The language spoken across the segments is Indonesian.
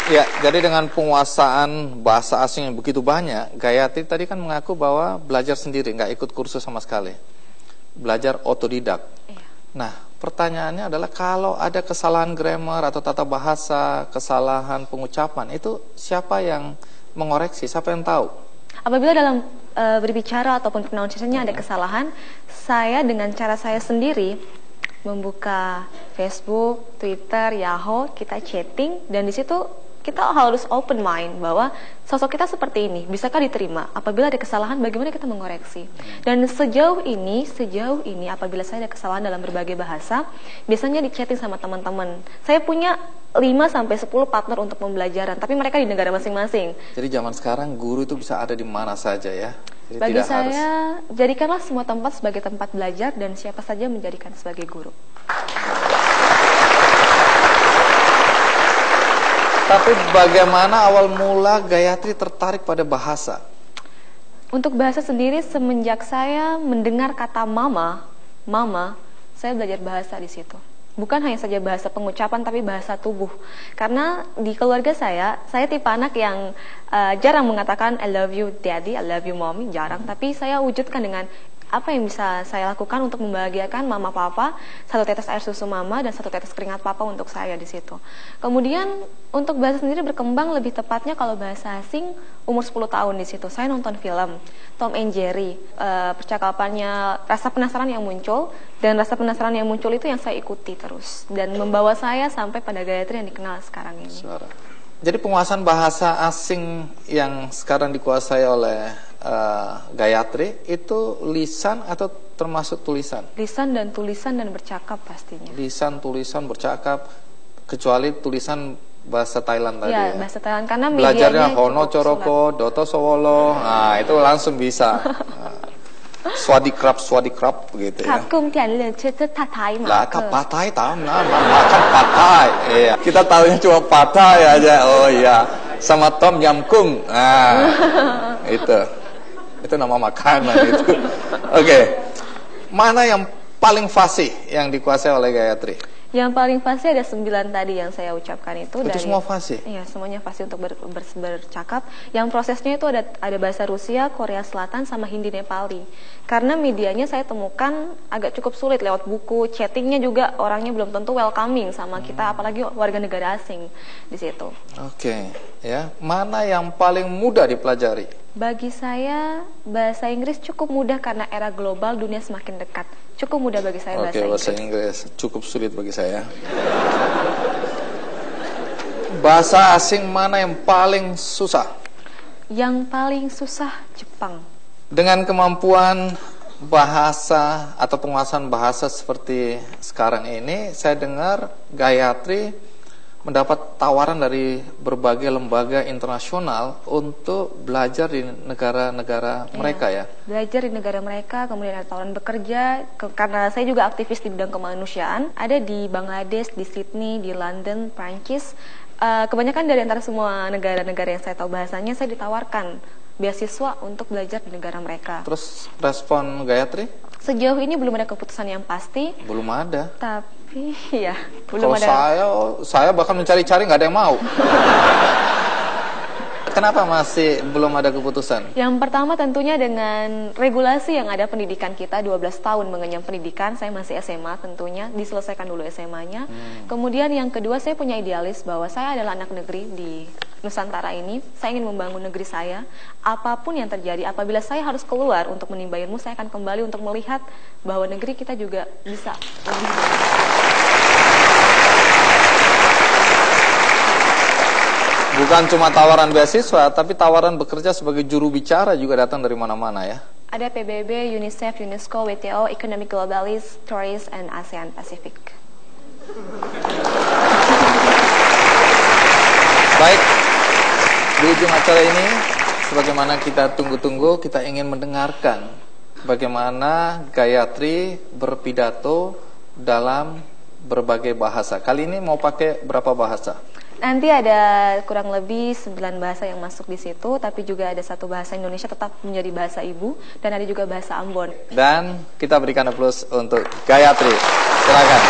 Ya, jadi dengan penguasaan bahasa asing yang begitu banyak, Gayatri tadi kan mengaku bahwa belajar sendiri, nggak ikut kursus sama sekali. Belajar otodidak. Iya. Nah, pertanyaannya adalah kalau ada kesalahan grammar atau tata bahasa, kesalahan pengucapan, itu siapa yang mengoreksi, siapa yang tahu? Apabila dalam berbicara ataupun pronunciation-nya ada kesalahan, saya dengan cara saya sendiri membuka Facebook, Twitter, Yahoo, kita chatting, dan di situ kita harus open mind bahwa sosok kita seperti ini, bisakah diterima? Apabila ada kesalahan, bagaimana kita mengoreksi? Dan sejauh ini apabila saya ada kesalahan dalam berbagai bahasa, biasanya di chatting sama teman-teman. Saya punya 5-10 partner untuk pembelajaran, tapi mereka di negara masing-masing. Jadi zaman sekarang guru itu bisa ada di mana saja ya? Jadi Bagi tidak saya, harus... jadikanlah semua tempat sebagai tempat belajar dan siapa saja menjadikan sebagai guru. Tapi bagaimana awal mula Gayatri tertarik pada bahasa? Untuk bahasa sendiri, semenjak saya mendengar kata mama, saya belajar bahasa di situ. Bukan hanya saja bahasa pengucapan, tapi bahasa tubuh. Karena di keluarga saya tipe anak yang jarang mengatakan I love you daddy, I love you mommy, jarang. Tapi saya wujudkan dengan apa yang bisa saya lakukan untuk membahagiakan mama papa, 1 tetes air susu mama dan 1 tetes keringat papa untuk saya di situ. Kemudian untuk bahasa sendiri berkembang lebih tepatnya kalau bahasa asing umur 10 tahun di situ. Saya nonton film Tom and Jerry, percakapannya rasa penasaran yang muncul, dan rasa penasaran yang muncul itu yang saya ikuti terus dan membawa saya sampai pada Gayatri yang dikenal sekarang ini. Jadi penguasaan bahasa asing yang sekarang dikuasai oleh Gayatri itu lisan atau termasuk tulisan? Lisan dan tulisan dan bercakap pastinya. Lisan, tulisan, bercakap, kecuali tulisan bahasa Thailand tadi ya? Bahasa Thailand, karena belajarnya medianya Hono Coroko, Doto Sowolo, nah itu langsung bisa. Swadikrap begitu ya. Lah, patai tahu makan patai. Iya. Kita tahunya cuma patai aja. Oh iya. Sama tom yam kung. Nah, itu nama makanan itu. Oke. Mana yang paling fasih yang dikuasai oleh Gayatri? Yang paling fasih ada 9 tadi yang saya ucapkan itu. Itu semua fasih? Iya, semuanya fasih untuk bercakap. Yang prosesnya itu ada bahasa Rusia, Korea Selatan, sama Hindi Nepali. Karena medianya saya temukan agak cukup sulit lewat buku, chattingnya juga orangnya belum tentu welcoming sama kita, apalagi warga negara asing di situ. Oke, ya. Mana yang paling mudah dipelajari? Bagi saya, bahasa Inggris cukup mudah karena era global, dunia semakin dekat. Cukup mudah bagi saya bahasa Inggris. Oke, bahasa Inggris cukup sulit bagi saya. Bahasa asing mana yang paling susah? Yang paling susah Jepang. Dengan kemampuan bahasa atau penguasaan bahasa seperti sekarang ini, saya dengar Gayatri mendapat tawaran dari berbagai lembaga internasional untuk belajar di negara-negara mereka ya. Belajar di negara mereka, kemudian ada tawaran bekerja, karena saya juga aktivis di bidang kemanusiaan, ada di Bangladesh, di Sydney, di London, Prancis. Kebanyakan dari antara semua negara-negara yang saya tahu bahasanya, saya ditawarkan beasiswa untuk belajar di negara mereka. Terus respon Gayatri? Sejauh ini belum ada keputusan yang pasti. Belum ada. Tapi ya belum ada. Kalau saya bahkan mencari-cari nggak ada yang mau. Kenapa masih belum ada keputusan? Yang pertama tentunya dengan regulasi yang ada pendidikan kita 12 tahun mengenyam pendidikan. Saya masih SMA tentunya, diselesaikan dulu SMA-nya. Kemudian yang kedua, saya punya idealis bahwa saya adalah anak negeri di Nusantara ini. Saya ingin membangun negeri saya. Apapun yang terjadi, apabila saya harus keluar untuk menimba ilmu, saya akan kembali untuk melihat bahwa negeri kita juga bisa lebih baik. Bukan cuma tawaran beasiswa, tapi tawaran bekerja sebagai juru bicara juga datang dari mana-mana ya. Ada PBB, UNICEF, UNESCO, WTO, Economic Globalist, Tourist, and ASEAN Pacific. Baik, di ujung acara ini, sebagaimana kita tunggu-tunggu, kita ingin mendengarkan bagaimana Gayatri berpidato dalam berbagai bahasa. Kali ini mau pakai berapa bahasa? Nanti ada kurang lebih 9 bahasa yang masuk di situ, tapi juga ada 1 bahasa Indonesia tetap menjadi bahasa ibu, dan ada juga bahasa Ambon. Dan kita berikan aplaus untuk Gayatri. Silakan.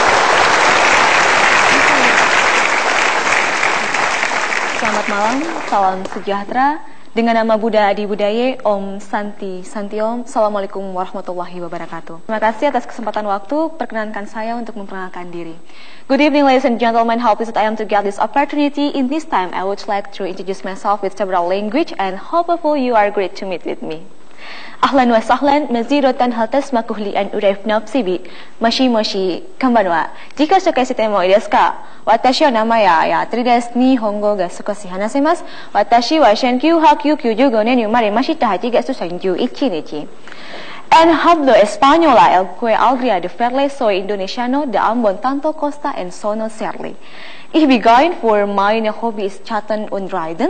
Selamat malam, salam sejahtera. Dengan nama Buddha Adi Budaye, Om Santi Santiom. Assalamualaikum warahmatullahi wabarakatuh. Terima kasih atas kesempatan waktu. Perkenankan saya untuk memperkenalkan diri. Good evening, ladies and gentlemen. How pleased I am to get this opportunity. In this time, I would like to introduce myself with several language and hopefully you are great to meet with me. Ahlan wa sahlan, maziratan haltas makuhli an uraif nafsibi, moshi kambanwa. Jika suka sitemo desu ka? Watashi wa namaya ya 3 desu nihongo ga sukoshi hanasemasu. Watashi wa 1995年に生まれました8月31日. En hablo española el que algria de verle soy indonesiano de Ambon tanto costa en sono serle. Ich begann für meine Hobbys chatten und reiten.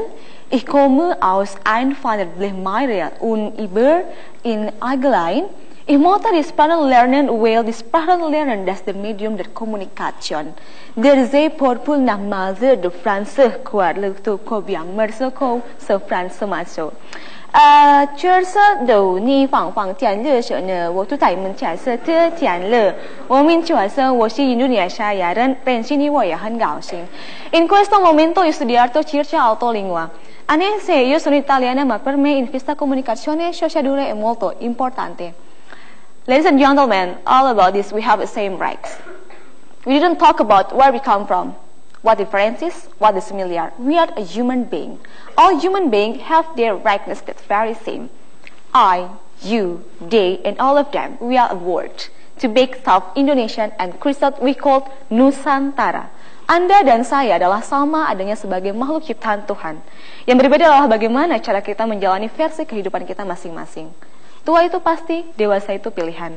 Ich komme aus einer Familie und über in Aglein. Ich mochte die Sprache lernen, weil die Sprache lernen das ist das Medium der Kommunikation. Der sehr popul nach Maser de France, quad luktu ko biang merso ko so France maso. 确实都你放天热时呢，我住在门前是这天热。我们确实我是印度尼西亚人，认识你我也很高兴。In questo momento io studiato circa 8 lingue. Anche se io sono italiana, ma per me in questa comunicazione sociale è molto importante. Ladies and gentlemen, all about this we have the same rights. We didn't talk about where we come from, what differences, what is familiar. We are a human being. All human beings have their rightness that's very same. I, you, they, and all of them, we are a word. To make South Indonesian and Christian we call Nusantara. Anda dan saya adalah sama adanya sebagai makhluk ciptaan Tuhan. Yang berbeda adalah bagaimana cara kita menjalani versi kehidupan kita masing-masing. Tua itu pasti, dewasa itu pilihan.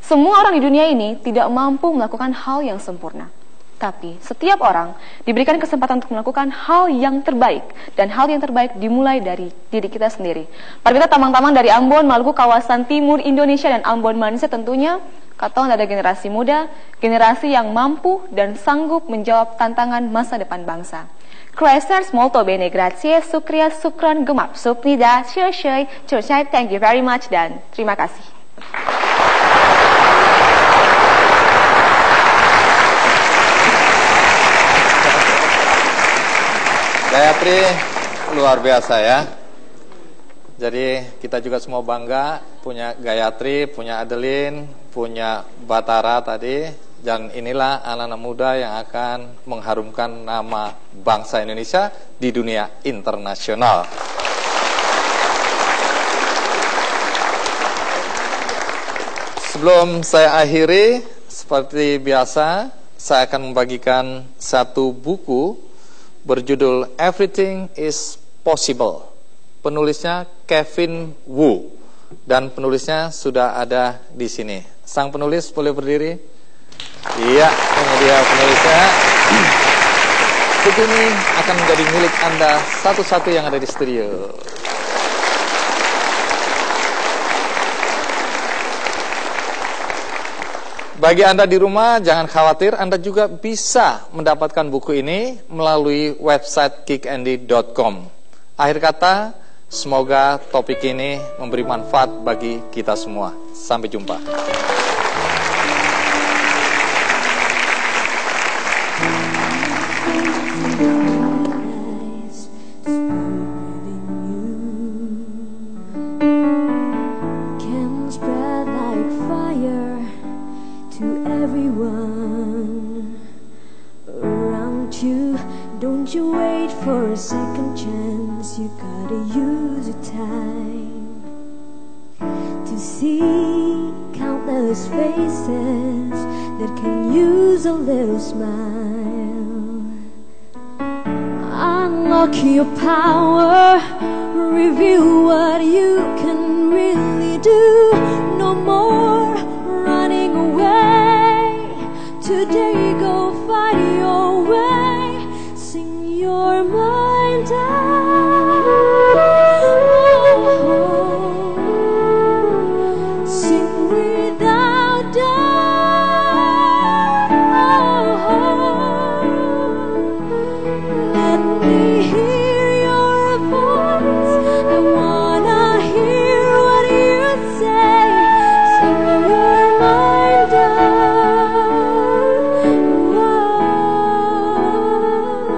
Semua orang di dunia ini tidak mampu melakukan hal yang sempurna. Tapi setiap orang diberikan kesempatan untuk melakukan hal yang terbaik. Dan hal yang terbaik dimulai dari diri kita sendiri. Para kita tamang-tamang dari Ambon, Maluku, kawasan timur Indonesia dan Ambon Malaysia tentunya Katon ada generasi muda, generasi yang mampu dan sanggup menjawab tantangan masa depan bangsa. Crescers molto bene, grazie, sukria, sukran, gemap, supnida, syai, thank you very much, dan terima kasih. Gayatri luar biasa ya. Jadi kita juga semua bangga punya Gayatri, punya Adeline, punya Batara tadi. Dan inilah anak-anak muda yang akan mengharumkan nama bangsa Indonesia di dunia internasional. Sebelum saya akhiri, seperti biasa, saya akan membagikan satu buku berjudul Everything is Possible. Penulisnya Kevin Wu dan penulisnya sudah ada di sini. Sang penulis boleh berdiri? Iya, ini dia penulisnya. Buku ini akan menjadi milik Anda satu-satu yang ada di studio. Bagi Anda di rumah, jangan khawatir, Anda juga bisa mendapatkan buku ini melalui website kickandy.com. Akhir kata, semoga topik ini memberi manfaat bagi kita semua. Sampai jumpa. Don't you wait for a second chance, you gotta use your time to see countless faces that can use a little smile. Unlock your power, reveal what you can really do. No more running away, today go